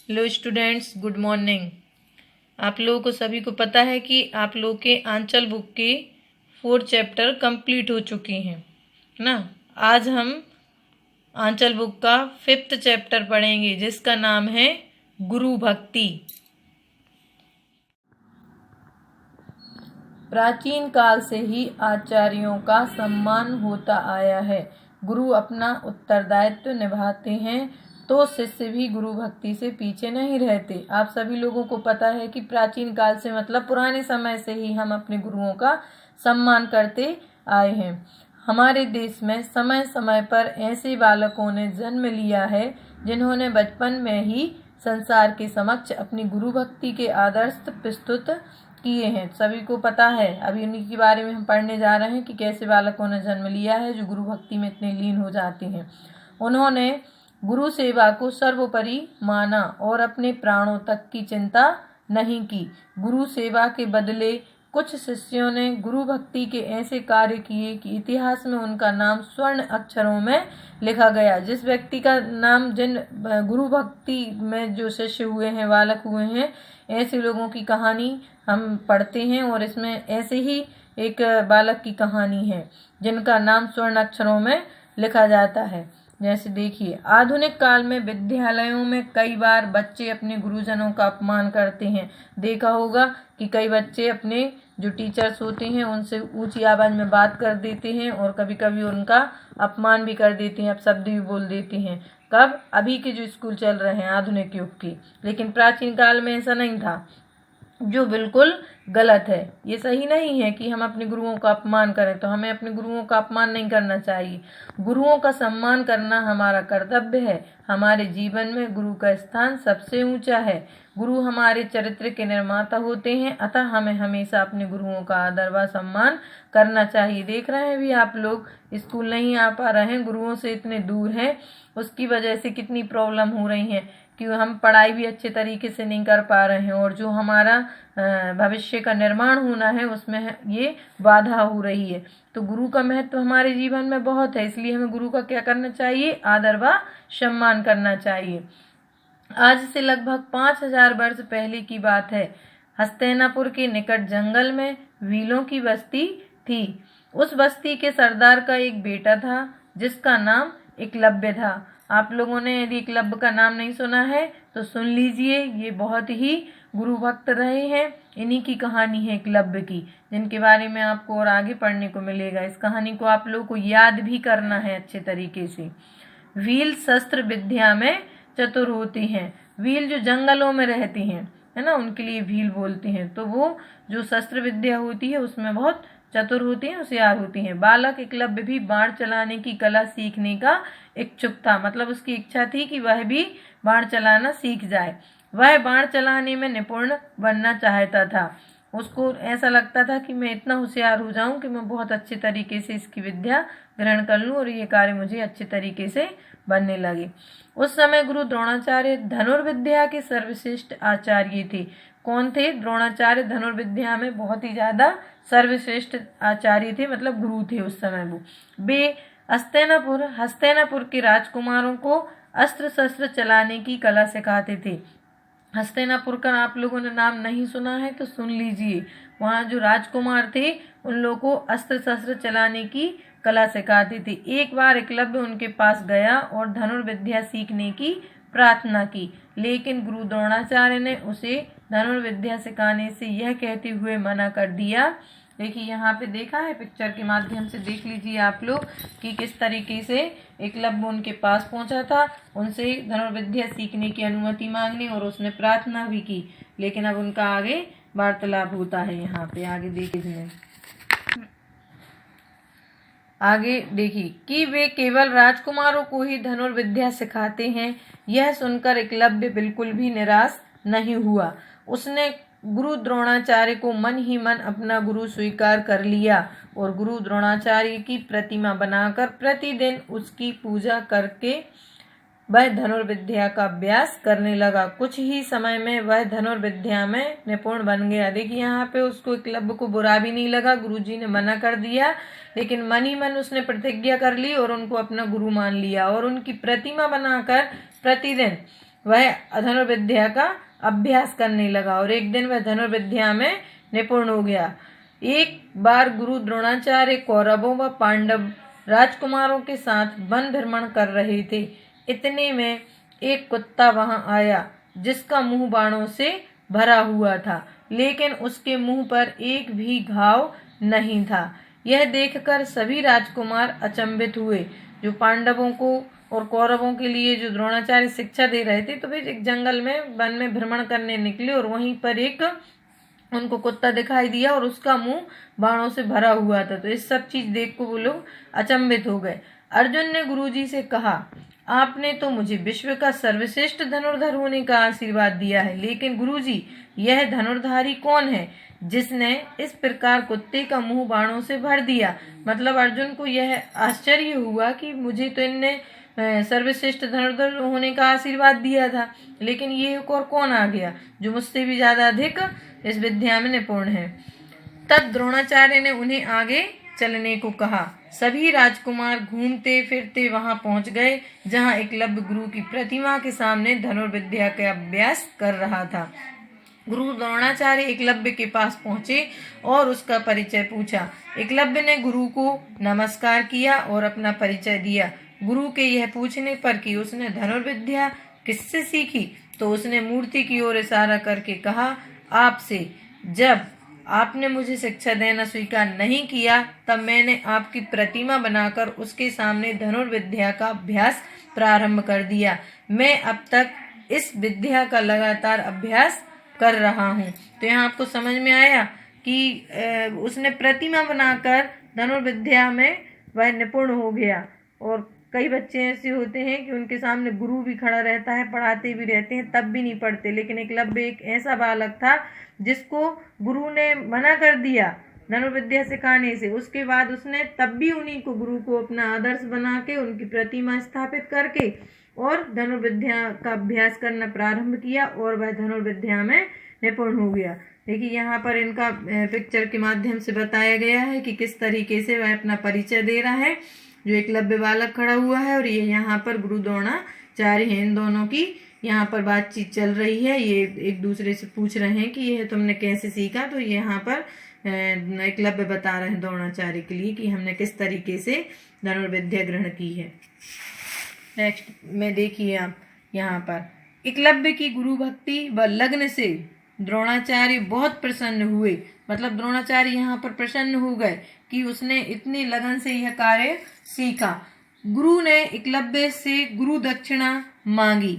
Hello students, good morning. आप लोगों को सभी को पता है कि आप लोग के आंचल बुक के 4 चैप्टर कंप्लीट हो चुके हैं ना। आज हम आंचल बुक का 5th चैप्टर पढ़ेंगे जिसका नाम है गुरु भक्ति। प्राचीन काल से ही आचार्यों का सम्मान होता आया है। गुरु अपना उत्तरदायित्व निभाते हैं तो शिष्य भी गुरु भक्ति से पीछे नहीं रहते। आप सभी लोगों को पता है कि प्राचीन काल से मतलब पुराने समय से ही हम अपने गुरुओं का सम्मान करते आए हैं। हमारे देश में समय समय पर ऐसे बालकों ने जन्म लिया है जिन्होंने बचपन में ही संसार के समक्ष अपनी गुरु भक्ति के आदर्श प्रस्तुत किए हैं। सभी को पता है, अभी उन्हीं के बारे में हम पढ़ने जा रहे हैं कि कैसे बालकों ने जन्म लिया है जो गुरु भक्ति में इतने लीन हो जाते हैं। उन्होंने गुरु सेवा को सर्वोपरि माना और अपने प्राणों तक की चिंता नहीं की। गुरु सेवा के बदले कुछ शिष्यों ने गुरु भक्ति के ऐसे कार्य किए कि इतिहास में उनका नाम स्वर्ण अक्षरों में लिखा गया। जिस व्यक्ति का नाम, जिन गुरु भक्ति में जो शिष्य हुए हैं, बालक हुए हैं, ऐसे लोगों की कहानी हम पढ़ते हैं और इसमें ऐसे ही एक बालक की कहानी है जिनका नाम स्वर्ण अक्षरों में लिखा जाता है। जैसे देखिए, आधुनिक काल में विद्यालयों में कई बार बच्चे अपने गुरुजनों का अपमान करते हैं। देखा होगा कि कई बच्चे अपने जो टीचर्स होते हैं उनसे ऊंची आवाज में बात कर देते हैं और कभी कभी उनका अपमान भी कर देते हैं, अपशब्द भी बोल देते हैं। कब? अभी के जो स्कूल चल रहे हैं आधुनिक युग की। लेकिन प्राचीन काल में ऐसा नहीं था, जो बिल्कुल गलत है। ये सही नहीं है कि हम अपने गुरुओं का अपमान करें, तो हमें अपने गुरुओं का अपमान नहीं करना चाहिए। गुरुओं का सम्मान करना हमारा कर्तव्य है। हमारे जीवन में गुरु का स्थान सबसे ऊंचा है। गुरु हमारे चरित्र के निर्माता होते हैं, अतः हमें हमेशा अपने गुरुओं का आदर व सम्मान करना चाहिए। देख रहे हैं भी आप लोग स्कूल नहीं आ पा रहे हैं, गुरुओं से इतने दूर हैं, उसकी वजह से कितनी प्रॉब्लम हो रही है कि हम पढ़ाई भी अच्छे तरीके से नहीं कर पा रहे हैं और जो हमारा भविष्य का निर्माण होना है उसमें ये बाधा हो रही है। तो गुरु का महत्व हमारे जीवन में बहुत है, इसलिए हमें गुरु का क्या करना चाहिए? आदर व सम्मान करना चाहिए। आज से लगभग 5000 वर्ष पहले की बात है। हस्तिनापुर के निकट जंगल में व्हीलों की बस्ती थी। उस बस्ती के सरदार का एक बेटा था जिसका नाम एकलव्य था। आप लोगों ने यदि एकलव्य का नाम नहीं सुना है तो सुन लीजिए, ये बहुत ही गुरु भक्त रहे हैं। इन्हीं की कहानी है एकलव्य की, जिनके बारे में आपको और आगे पढ़ने को मिलेगा। इस कहानी को आप लोगों को याद भी करना है अच्छे तरीके से। व्हील शस्त्र विद्या में चतुर होती हैं। व्हील जो जंगलों में रहती हैं, है ना, उनके लिए व्हील बोलते हैं। तो वो जो शस्त्र विद्या होती है उसमें बहुत चतुर होती हैं, होशियार होती हैं। बालक एकलव्य भी बाण चलाने की कला सीखने का इच्छुक था, मतलब उसकी इच्छा थी कि वह भी बाण चलाना सीख जाए। वह बाण चलाने में निपुण बनना चाहता था। उसको ऐसा लगता था कि मैं इतना होशियार हो जाऊं कि मैं बहुत अच्छे तरीके से इसकी विद्या ग्रहण कर लूं और ये कार्य मुझे अच्छे तरीके से बनने लगे। उस समय गुरु द्रोणाचार्य धनुर्विद्या के सर्वश्रेष्ठ आचार्य थे। कौन थे? द्रोणाचार्य धनुर्विद्या में बहुत ही ज्यादा सर्वश्रेष्ठ आचार्य थे, मतलब गुरु थे उस समय वो। वे हस्तिनापुर के राजकुमारों को अस्त्र शस्त्र चलाने की कला सिखाते थे। हस्तिनापुर का आप लोगों ने नाम नहीं सुना है तो सुन लीजिए। वहाँ जो राजकुमार थे उन लोगों को अस्त्र शस्त्र चलाने की कला सिखाते थे। एक बार एकलव्य उनके पास गया और धनुर्विद्या सीखने की प्रार्थना की, लेकिन गुरु द्रोणाचार्य ने उसे धनुर्विद्या सिखाने से यह कहते हुए मना कर दिया। देखिए यहाँ पे देखा है, पिक्चर के माध्यम से देख लीजिए आप लोग कि किस तरीके से एकलव्य उनके पास पहुंचा था, उनसे धनुर्विद्या सीखने की अनुमति मांगने, और उसने प्रार्थना भी की। लेकिन अब उनका आगे वार्तालाप होता है। यहाँ पे आगे देखिए, आगे देखिए कि वे केवल राजकुमारों को ही धनुर्विद्या सिखाते हैं। यह सुनकर एकलव्य बिल्कुल भी निराश नहीं हुआ। उसने गुरु द्रोणाचार्य को मन ही मन अपना गुरु स्वीकार कर लिया और गुरु द्रोणाचार्य की प्रतिमा बनाकर प्रतिदिन उसकी पूजा करके वह धनुर्विद्या का अभ्यास करने लगा। कुछ ही समय में वह धनुर्विद्या में निपुण बन गया। देखिए यहाँ पे उसको एकलव्य को बुरा भी नहीं लगा, गुरुजी ने मना कर दिया, लेकिन मन ही मन उसने प्रतिज्ञा कर ली और उनको अपना गुरु मान लिया और उनकी प्रतिमा बनाकर प्रतिदिन वह धनुर्विद्या का अभ्यास करने लगा और एक दिन वह धनुर्विद्या में निपुण हो गया। एक बार गुरु द्रोणाचार्य कौरवों व पांडव राजकुमारों के साथ वन भ्रमण कर रहे थे। इतने में एक कुत्ता वहां आया जिसका मुंह बाणों से भरा हुआ था, लेकिन उसके मुंह पर एक भी घाव नहीं था। यह देखकर सभी राजकुमार अचंभित हुए। जो पांडवों को और कौरवों के लिए जो द्रोणाचार्य शिक्षा दे रहे थे, तो वे एक जंगल में वन में भ्रमण करने निकले और वहीं पर एक उनको कुत्ता दिखाई दिया और उसका मुंह बाणों से भरा हुआ था। तो इस सब चीज देख को वो लोग अचंभित हो गए। अर्जुन ने गुरुजी से कहा, आपने तो मुझे विश्व का सर्वश्रेष्ठ धनुर्धर होने का आशीर्वाद दिया है, लेकिन गुरुजी यह धनुर्धारी कौन है जिसने इस प्रकार कुत्ते का मुंह बाणों से भर दिया। मतलब अर्जुन को यह आश्चर्य हुआ कि मुझे तो इनने सर्वश्रेष्ठ धनुर्धर होने का आशीर्वाद दिया था, लेकिन ये एक और कौन आ गया जो मुझसे भी ज्यादा अधिक इस विद्या में निपुण है। तब द्रोणाचार्य ने उन्हें आगे चलने को कहा। सभी राजकुमार घूमते फिरते वहां पहुंच गए जहां एकलव्य गुरु की प्रतिमा के सामने धनुर्विद्या का अभ्यास कर रहा था। गुरु द्रोणाचार्य एकलव्य के पास पहुंचे और उसका परिचय पूछा। एकलव्य ने गुरु को नमस्कार किया और अपना परिचय दिया। गुरु के यह पूछने पर कि उसने धनुर्विद्या किससे सीखी, तो उसने मूर्ति की ओर इशारा करके कहा, आपसे। जब आपने मुझे शिक्षा देना स्वीकार नहीं किया, तब मैंने आपकी प्रतिमा बनाकर उसके सामने धनुर्विद्या का अभ्यास प्रारंभ कर दिया। मैं अब तक इस विद्या का लगातार अभ्यास कर रहा हूँ। तो यहाँ आपको समझ में आया कि उसने प्रतिमा बनाकर धनुर्विद्या में वह निपुण हो गया। और कई बच्चे ऐसे होते हैं कि उनके सामने गुरु भी खड़ा रहता है, पढ़ाते भी रहते हैं, तब भी नहीं पढ़ते। लेकिन एकलव्य एक ऐसा बालक था जिसको गुरु ने मना कर दिया धनुर्विद्या सिखाने से। उसके बाद उसने तब भी उन्हीं को, गुरु को अपना आदर्श बना के उनकी प्रतिमा स्थापित करके और धनुर्विद्या का अभ्यास करना प्रारंभ किया और वह धनुर्विद्या में निपुण हो गया। देखिए यहाँ पर इनका पिक्चर के माध्यम से बताया गया है कि किस तरीके से वह अपना परिचय दे रहा है। जो एकलव्य बालक खड़ा हुआ है और ये यहाँ पर गुरु द्रोणाचार्य हैं। इन दोनों की यहाँ पर बातचीत चल रही है। ये एक दूसरे से पूछ रहे हैं कि यह तुमने कैसे सीखा। तो यहाँ पर एकलव्य बता रहे हैं द्रोणाचार्य के लिए कि हमने किस तरीके से धनुर्विद्या ग्रहण की है। नेक्स्ट में देखिए आप यहाँ पर एकलव्य की गुरु भक्ति व लग्न से द्रोणाचार्य बहुत प्रसन्न हुए। मतलब द्रोणाचार्य यहाँ पर प्रसन्न हो गए कि उसने इतनी लगन से यह कार्य सीखा। गुरु ने एकलव्य से गुरु दक्षिणा मांगी।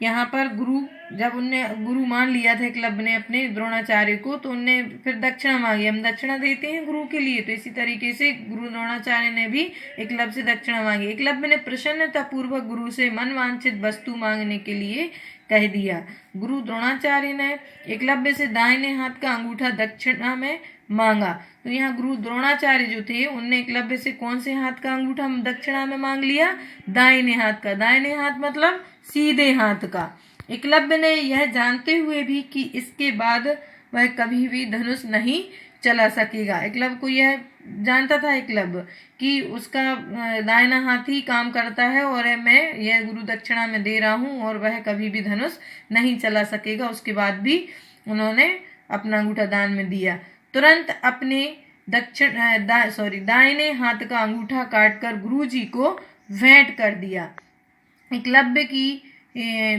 यहाँ पर गुरु, जब उनने गुरु मान लिया था एकलव्य ने अपने द्रोणाचार्य को, तो उनने फिर दक्षिणा मांगी। हम दक्षिणा देते हैं गुरु के लिए, तो इसी तरीके से गुरु द्रोणाचार्य ने भी एकलव्य से दक्षिणा मांगी। एकलव्य ने प्रसन्नता पूर्वक गुरु से मनवांछित वस्तु मांगने के लिए कह दिया। गुरु द्रोणाचार्य ने एकलव्य से दाहिने हाथ का अंगूठा दक्षिणा में मांगा। तो यहाँ गुरु द्रोणाचार्य जो थे उनने एकलव्य से कौन से हाथ का अंगूठा दक्षिणा में मांग लिया? दाहिने हाथ का। दाहिने हाथ मतलब सीधे हाथ का। एकलव्य ने यह जानते हुए भी कि इसके बाद वह कभी भी धनुष नहीं चला सकेगा। एकलव्य को यह जानता था एकलव्य कि उसका दाहिना हाथ ही काम करता है और मैं यह गुरु दक्षिणा में दे रहा हूँ और वह कभी भी धनुष नहीं चला सकेगा। उसके बाद भी उन्होंने अपना अंगूठा दान में दिया। तुरंत अपने दाहिने हाथ का अंगूठा काटकर गुरुजी को भेंट कर दिया। एकलव्य की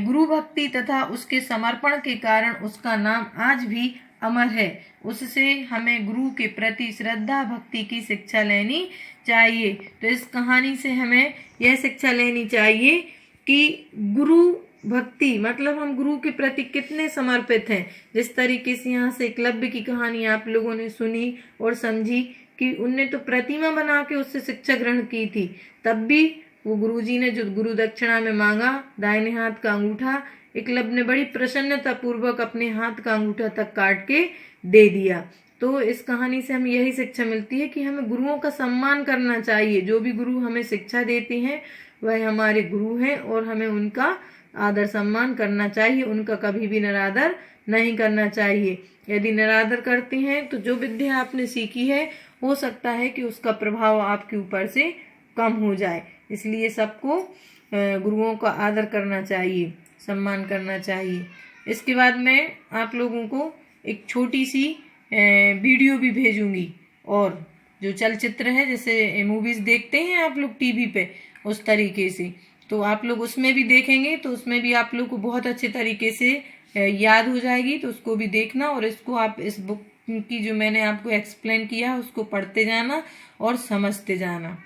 गुरु भक्ति तथा उसके समर्पण के कारण उसका नाम आज भी अमर है। उससे हमें गुरु के प्रति श्रद्धा भक्ति की शिक्षा लेनी चाहिए। तो इस कहानी से हमें यह शिक्षा लेनी चाहिए कि गुरु भक्ति मतलब हम गुरु के प्रति कितने समर्पित हैं। जिस तरीके से यहाँ से एकलव्य की कहानी आप लोगों ने सुनी और समझी कि उनने तो प्रतिमा बना के उससे शिक्षा ग्रहण की थी, तब भी वो गुरुजी ने जो गुरु दक्षिणा में मांगा दाहिने हाथ का अंगूठा, एकलव्य ने बड़ी प्रसन्नता पूर्वक अपने हाथ का अंगूठा तक काट के दे दिया। तो इस कहानी से हमें यही शिक्षा मिलती है कि हमें गुरुओं का सम्मान करना चाहिए। जो भी गुरु हमें शिक्षा देते हैं वह हमारे गुरु हैं और हमें उनका आदर सम्मान करना चाहिए। उनका कभी भी निरादर नहीं करना चाहिए। यदि निरादर करते हैं तो जो विद्या आपने सीखी है हो सकता है कि उसका प्रभाव आपके ऊपर से कम हो जाए। इसलिए सबको गुरुओं का आदर करना चाहिए। सम्मान करना चाहिए। इसके बाद मैं आप लोगों को एक छोटी सी वीडियो भी भेजूंगी, और जो चलचित्र है जैसे मूवीज देखते हैं आप लोग टीवी पे, उस तरीके से, तो आप लोग उसमें भी देखेंगे तो उसमें भी आप लोग को बहुत अच्छे तरीके से याद हो जाएगी। तो उसको भी देखना, और इसको आप इस बुक की जो मैंने आपको एक्सप्लेन किया उसको पढ़ते जाना और समझते जाना।